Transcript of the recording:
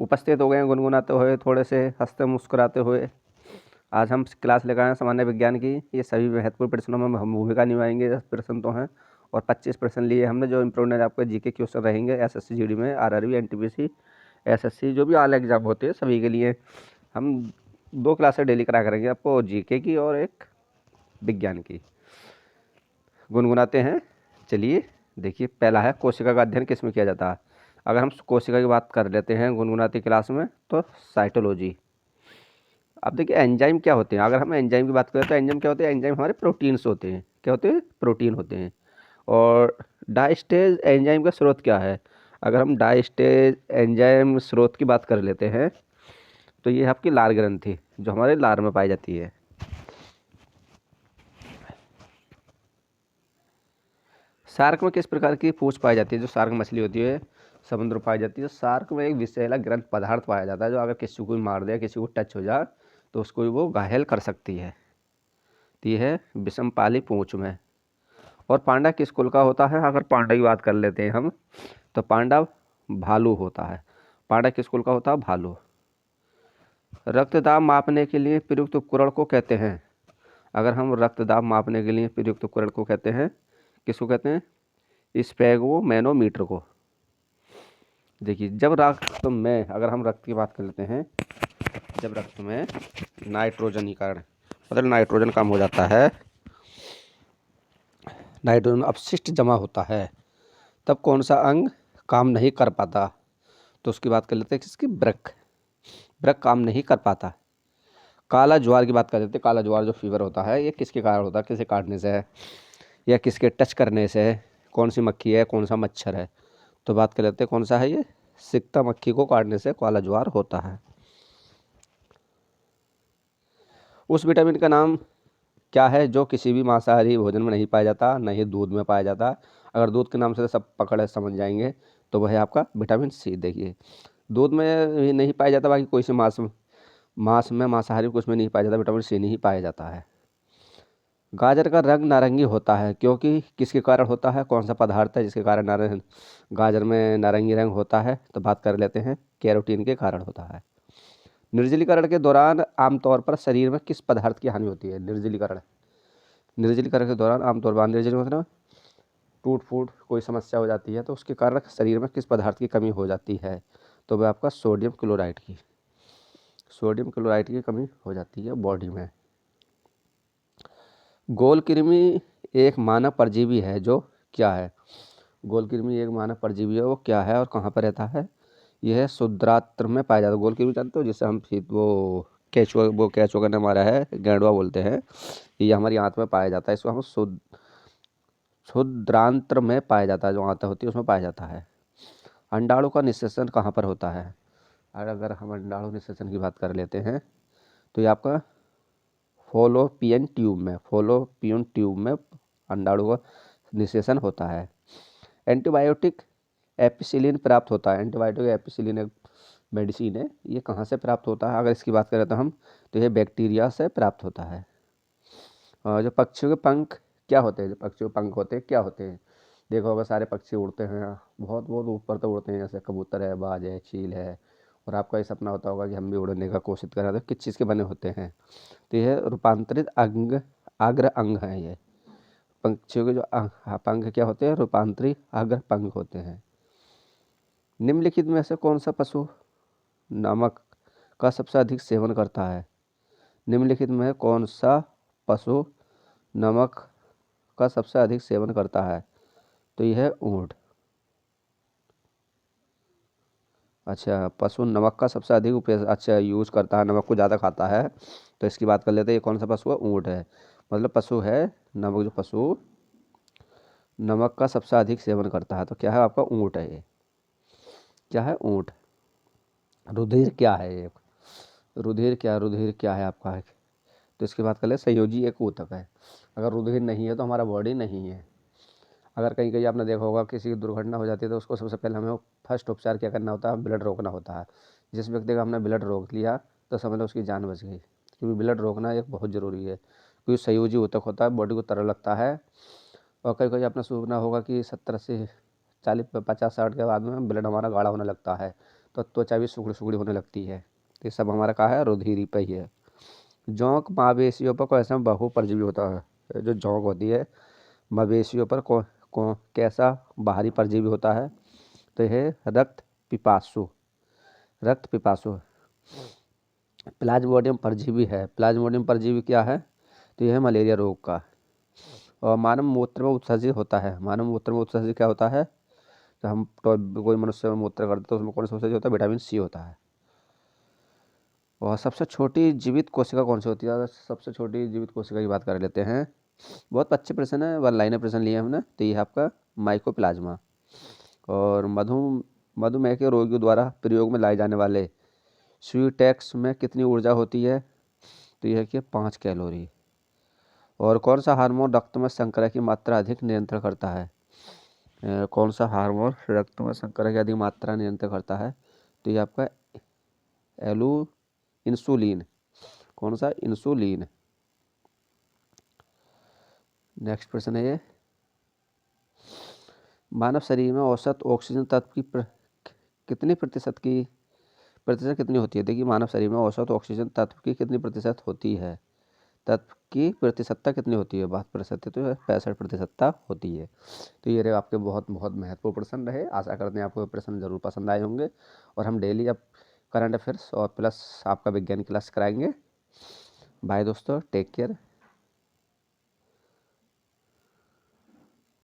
उपस्थित हो गए हैं गुनगुनाते हुए, थोड़े से हंसते मुस्कुराते हुए। आज हम क्लास लेकर आए हैं सामान्य विज्ञान की। ये सभी महत्वपूर्ण प्रश्नों में हम भूमिका निभाएंगे। 10 प्रश्न तो हैं और 25 प्रश्न लिए हमने, जो इम्प्रूवमेंट आपके जीके क्वेश्चन रहेंगे एसएससी जीडी में, आरआरबी, एनटीपीसी, एसएससी जो भी ऑल एग्जाम होते हैं सभी के लिए। हम 2 क्लासें डेली करा करेंगे आपको, जीके की और एक विज्ञान की। गुनगुनाते हैं। चलिए देखिए, पहला है कोशिका का अध्ययन किस में किया जाता है। अगर हम कोशिका की बात कर लेते हैं गुनगुनाती क्लास में तो साइटोलॉजी। अब देखिए एंजाइम क्या होते हैं। अगर हम एंजाइम की बात करें तो एंजाइम क्या होते हैं, एंजाइम हमारे प्रोटीन्स होते हैं। क्या होते हैं, प्रोटीन होते हैं। और डाइस्टेज एंजाइम का स्रोत क्या है। अगर हम डाइस्टेज एंजाइम स्रोत की बात कर लेते हैं तो ये आपकी लार ग्रंथि जो हमारे लार में पाई जाती है। शार्क में किस प्रकार की पूंछ पाई जाती है। जो शार्क मछली होती है समुद्र में पाई जाती है। शार्क में एक विषैला ग्रंथ पदार्थ पाया जाता है जो अगर किसी को मार दे, किसी को टच हो जाए तो उसको वो घायल कर सकती है। तो ये है विषमपाली पूंछ में। और पांडा किस कुल का होता है। अगर पांडा की बात कर लेते हैं हम तो पांडा भालू होता है। पांडा किस कुल का होता है, भालू। रक्तदाब मापने के लिए प्रयुक्त उपकरण को कहते हैं। अगर हम रक्तदाब मापने के लिए प्रयुक्त उपकरण को कहते हैं, किसको कहते हैं, स्पेगोमैनोमीटर को। देखिए जब रक्त में, अगर हम रक्त की बात कर लेते हैं, जब रक्त में नाइट्रोजनीकरण मतलब नाइट्रोजन कम हो जाता है, नाइट्रोजन अपशिष्ट जमा होता है, तब कौन सा अंग काम नहीं कर पाता। तो उसकी बात कर लेते हैं किसकी, वृक्क। वृक्क काम नहीं कर पाता। काला ज्वार की बात कर लेते हैं। काला ज्वार जो फीवर होता है ये किसके कारण होता है, किसे काटने से है या किसके टच करने से है, कौन सी मक्खी है, कौन सा मच्छर है। तो बात कर लेते हैं कौन सा है, ये सिकता मक्खी को काटने से काला ज्वार होता है। उस विटामिन का नाम क्या है जो किसी भी मांसाहारी भोजन में नहीं पाया जाता, न ही दूध में पाया जाता। अगर दूध के नाम से सब पकड़ समझ जाएंगे तो वह है आपका विटामिन सी। देखिए दूध में भी नहीं पाया जाता, बाकी कोई से मांस में मांसाहारी कुछ में नहीं पाया जाता, विटामिन सी नहीं पाया जाता है। गाजर का रंग नारंगी होता है क्योंकि किसके कारण होता है, कौन सा पदार्थ है जिसके कारण गाजर में नारंगी रंग होता है। तो बात कर लेते हैं कैरोटीन के कारण होता है। निर्जलीकरण के दौरान आमतौर पर शरीर में किस पदार्थ की हानि होती है। निर्जलीकरण के दौरान आमतौर पर निर्जलीकरण मतलब टूट फूट कोई समस्या हो जाती है तो उसके कारण शरीर में किस पदार्थ की कमी हो जाती है। तो वह आपका सोडियम क्लोराइड की कमी हो जाती है बॉडी में। गोल कृमि एक मानव परजीवी है जो क्या है। गोल कृमि एक मानव परजीवी है, वो क्या है और कहाँ पर रहता है। यह शुद्रात्र में पाया जाता है। गोल कृमि जानते हो, जिससे हम कैचुआ करने हमारा है गैंडवा बोलते हैं, ये हमारी आंत में पाया जाता है। इसको हम शुद्रांत्र में पाया जाता है, जो आंत होती है उसमें पाया जाता है। अंडाणु का निषेचन कहाँ पर होता है। और अगर हम अंडाणु निषेचन की बात कर लेते हैं तो ये आपका फॉलोपियन ट्यूब में अंडाणु का निषेचन होता है। एंटीबायोटिक एपिसिलिन प्राप्त होता है। एंटीबायोटिक एपिसिलिन एक मेडिसिन है, ये कहाँ से प्राप्त होता है। अगर इसकी बात करें तो हम तो ये बैक्टीरिया से प्राप्त होता है। और जो पक्षियों के पंख क्या होते हैं, जो पक्षियों के पंख होते हैं क्या होते हैं। देखो अगर सारे पक्षी उड़ते हैं, बहुत बहुत ऊपर तो उड़ते हैं, जैसे कबूतर है, बाज है, चील है। और आपका ये सपना होता होगा कि हम भी उड़ने का कोशिश करें, तो किस चीज़ के बने होते हैं। तो यह रूपांतरित अग्र अंग है। ये पक्षियों के जो पंख क्या होते हैं, रूपांतरित अग्र पंख होते हैं। निम्नलिखित में से कौन सा पशु नमक का सबसे अधिक सेवन करता है। निम्नलिखित में कौन सा पशु नमक का सबसे अधिक सेवन करता है। तो यह है ऊँट। अच्छा, पशु नमक का सबसे अधिक यूज़ करता है, नमक को ज़्यादा खाता है। तो इसकी बात कर लेते हैं, ये कौन सा पशु है, ऊँट है। मतलब पशु है नमक, जो पशु नमक का सबसे अधिक सेवन करता है तो क्या है आपका, ऊँट है। ये क्या है, ऊँट। रुधिर क्या है, ये रुधिर क्या है आपका। तो इसकी बात कर ले, संयोजी एक ऊतक है। अगर रुधिर नहीं है तो हमारा बॉडी नहीं है। अगर कहीं कहीं आपने देखा होगा किसी की दुर्घटना हो जाती है तो उसको सबसे पहले हमें फर्स्ट उपचार क्या करना होता है, ब्लड रोकना होता है। जिस व्यक्ति का हमने ब्लड रोक लिया तो समझ लो उसकी जान बच गई, क्योंकि ब्लड रोकना एक बहुत ज़रूरी है। क्योंकि संयोजी ऊतक होता है, बॉडी को तरल लगता है। और कहीं कहीं आपने सुना होगा कि 70 से 40 50 60 के बाद में ब्लड हमारा गाढ़ा होने लगता है। तो त्वचा भी सुगड़ी सुगड़ी होने लगती है। तो ये सब हमारा कहा है, रुधिर पे ही है। जोंक मवेशियों पर कैसा बहु परजीवी होता है। जो जोंक होती है मवेशियों पर कैसा बाहरी परजीवी होता है। तो यह रक्त पिपासु प्लाज्मोडियम परजीवी है। प्लाज्मोडियम परजीवी क्या है, तो यह है मलेरिया रोग का। और मानव मूत्र में उत्सर्जित होता है। मानव मूत्र में उत्सर्जित क्या होता है, तो हम तो कोई मनुष्य में मूत्र करते तो उसमें कौन सा उत्सर्जित होता है, विटामिन सी होता है। और सबसे छोटी जीवित कोशिका कौन सी होती है, सबसे छोटी जीवित कोशिका की बात कर लेते हैं। बहुत अच्छे प्रश्न है, वन लाइनर प्रश्न लिए हमने। तो ये है आपका माइकोप्लाज्मा। और मधुमेह के रोगियों द्वारा प्रयोग में लाए जाने वाले स्वीटेक्स में कितनी ऊर्जा होती है, तो यह है कि 5 कैलोरी। और कौन सा हार्मोन रक्त में शर्करा की मात्रा अधिक नियंत्रण करता है, कौन सा हार्मोन रक्त में शर्करा की अधिक मात्रा नियंत्रण करता है, तो ये आपका इंसुलिन। कौन सा, इंसुलिन। नेक्स्ट प्रश्न है ये, मानव शरीर में औसत ऑक्सीजन तत्व की कितनी प्रतिशत कितनी होती है। देखिए मानव शरीर में औसत ऑक्सीजन तत्व की कितनी प्रतिशत होती है, तत्व की प्रतिशतता कितनी होती है, 72%, तो 65% होती है। तो ये रहे आपके बहुत बहुत महत्वपूर्ण प्रश्न रहे। आशा करते हैं आपको प्रश्न जरूर पसंद आए होंगे। और हम डेली अब करंट अफेयर्स और प्लस आपका विज्ञान क्लास कराएंगे। बाय दोस्तों, टेक केयर।